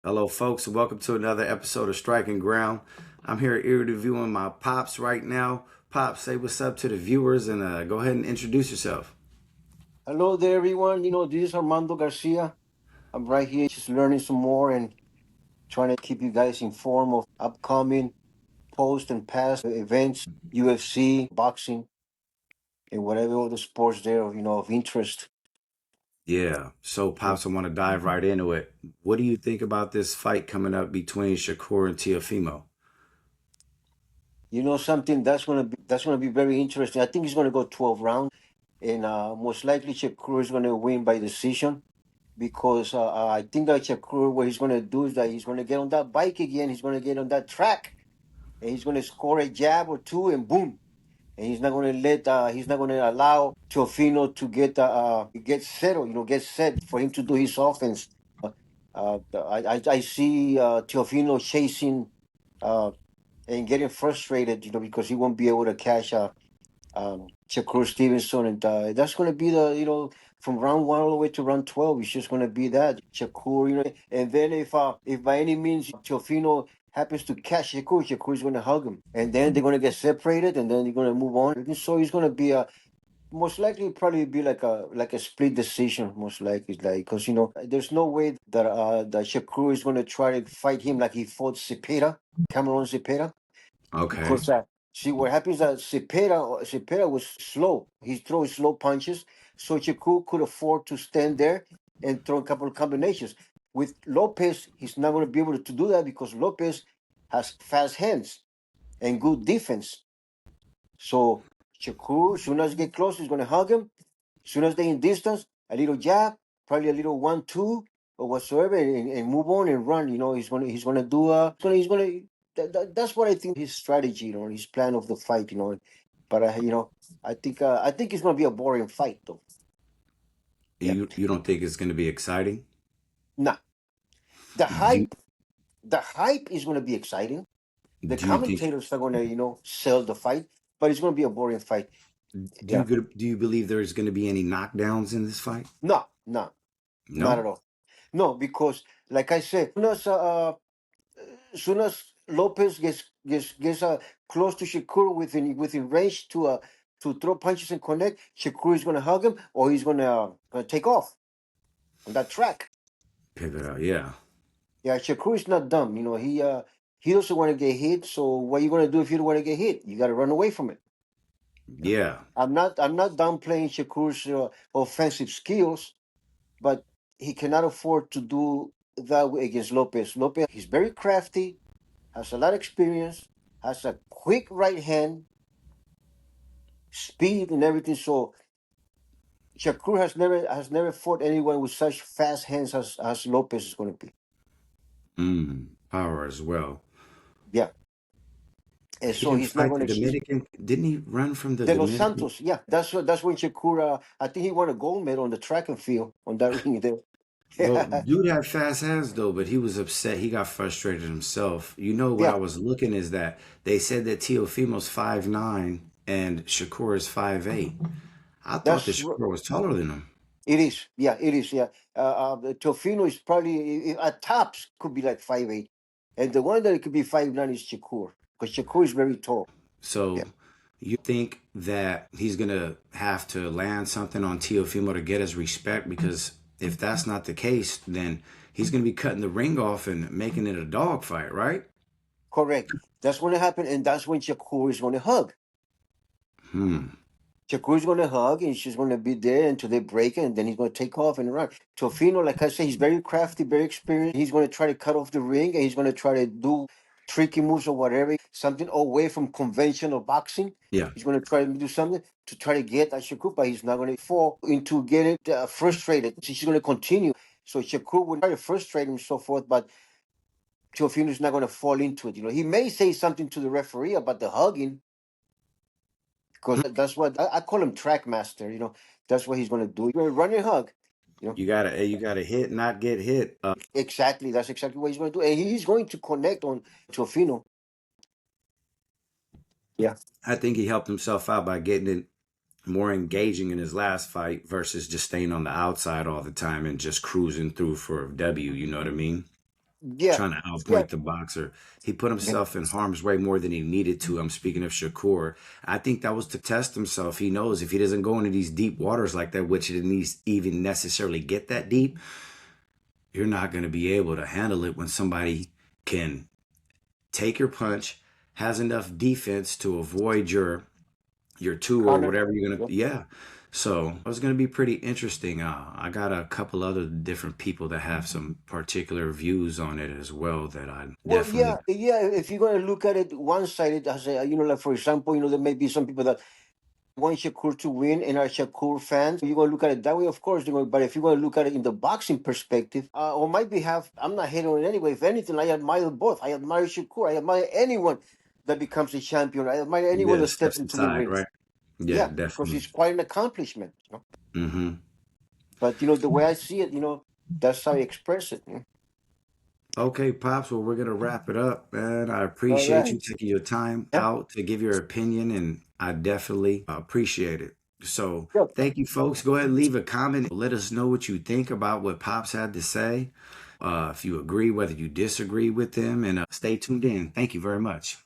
Hello, folks, and welcome to another episode of Striking Ground. I'm here interviewing my pops right now. Pops, say what's up to the viewers and go ahead and introduce yourself. Hello there, everyone. This is Armando Garcia. I'm right here just learning some more and trying to keep you guys informed of upcoming post and past events, UFC, boxing, and whatever other sports there of interest. Yeah, so Pops, I want to dive right into it. What do you think about this fight coming up between Shakur and Teofimo? You know something that's gonna be very interesting. I think it's gonna go 12 rounds, and most likely Shakur is gonna win by decision because I think that Shakur, what he's gonna do is that he's gonna get on that bike again. He's gonna get on that track, and he's gonna score a jab or two, and boom, and he's not going to allow Teofimo to get settled, get set for him to do his offense. I see Teofimo chasing uh, and getting frustrated, because he won't be able to catch Shakur Stevenson, and that's going to be from round one all the way to round 12. It's just going to be that Shakur, and then if by any means Teofimo happens to catch Shakur is going to hug him, and then they're going to get separated, and then they're going to move on. And so it's going to be a most likely probably be like a split decision, most likely, like because there's no way that Shakur is going to try to fight him like he fought Cepeda, Cameron Cepeda, Okay. because see what happens that Cepeda was slow. He throws slow punches, so Shakur could afford to stand there and throw a couple of combinations. With Lopez, he's not going to be able to do that because Lopez has fast hands and good defense. So Shakur, soon as he get close, he's going to hug him. Soon as they in distance, a little jab, probably a little 1-2 or whatsoever, and move on and run. He's gonna do he's gonna that's what I think his strategy, his plan of the fight, But I think it's gonna be a boring fight though. Yeah. You don't think it's going to be exciting? Nah. The Do you, hype, the hype is gonna be exciting. The do you think commentators are gonna, sell the fight, but it's gonna be a boring fight. Yeah. do you believe there's going to be any knockdowns in this fight? No, no, not No. at all. No, because like I said, soon as Lopez gets close to Shakur within range to throw punches and connect, Shakur is gonna hug him or he's gonna take off on that track. Pivot out, yeah. Yeah, Shakur is not dumb. He doesn't want to get hit. So what are you gonna do if you don't want to get hit? You got to run away from it. Yeah. Yeah. I'm not downplaying Shakur's offensive skills, but he cannot afford to do that against Lopez. Lopez, he's very crafty, has a lot of experience, has a quick right hand, speed, and everything. So Shakur has never fought anyone with such fast hands as Lopez is going to be. Power as well. Yeah, and He so didn't he's not fight going the to excuse Dominican. Didn't he run from the De Los Dominican? Santos. Yeah, that's when Shakur. I think he won a gold medal on the track and field on that ring there. Well, Yeah, dude had fast hands though, but he was upset. He got frustrated himself. You know what I yeah, was looking is that they said that Teofimo's 5'9" and Shakur is 5'8". I thought that that's Shakur was taller than him. it is. Yeah, it is. Yeah, Teofimo is probably at tops could be like 5'8", and the one that could be 5'9" is Shakur because Shakur is very tall. So Yeah, you think that he's gonna have to land something on Teofimo to get his respect? Because if that's not the case, then he's gonna be cutting the ring off and making it a dog fight, right? correct. That's going to happen, and that's when Shakur is going to hug. Hmm. Shakur is going to hug, and she's going to be there until they break it, and then he's going to take off and run. Tofino, like I said, he's very crafty, very experienced. He's going to try to cut off the ring, and he's going to try to do tricky moves or whatever, something away from conventional boxing. Yeah. He's going to try to do something to try to get at Shakur, but he's not going to fall into getting frustrated. She's going to continue. So Shakur will try to frustrate him and so forth, but Teofimo is not going to fall into it. He may say something to the referee about the hugging because that's what I call him, track master. That's what he's going to do. He's going to run and hug. You gotta hit, not get hit. Exactly. That's exactly what he's going to do, and he's going to connect on Teofimo. Yeah. I think he helped himself out by getting it more engaging in his last fight versus just staying on the outside all the time and just cruising through for a W. You know what I mean? Yeah, trying to yeah, outpoint the boxer. He put yeah. himself in harm's way more than he needed to. I'm speaking of Shakur. I think that was to test himself. He knows if he doesn't go into these deep waters like that, which it didn't even necessarily get that deep, you're not going to be able to handle it when somebody can take your punch, has enough defense to avoid your two or Connor. whatever you're gonna, Yeah. yeah. So it's gonna be pretty interesting. I got a couple other different people that have some particular views on it as well that I Well, definitely. yeah. If you're gonna look at it one-sided, as a, like for example, there may be some people that want Shakur to win and are Shakur fans. You're gonna look at it that way, of course. But if you're gonna look at it in the boxing perspective, on my behalf, I'm not hating on it anyway. If anything, I admire both. I admire Shakur. I admire anyone that becomes a champion. I admire anyone Yeah, that steps steps into the aside, ring. right? Yeah, Yeah, because definitely. it's quite an accomplishment. Mm-hmm. But the way I see it, that's how I express it. Okay, Pops, well, we're gonna wrap it up, man. I All appreciate you right. taking your time Yeah. out to give your opinion, and I definitely appreciate it. So Yeah. thank you, folks. Go ahead and leave a comment. Let us know what you think about what Pops had to say. If you agree, whether you disagree with them, and stay tuned in. Thank you very much.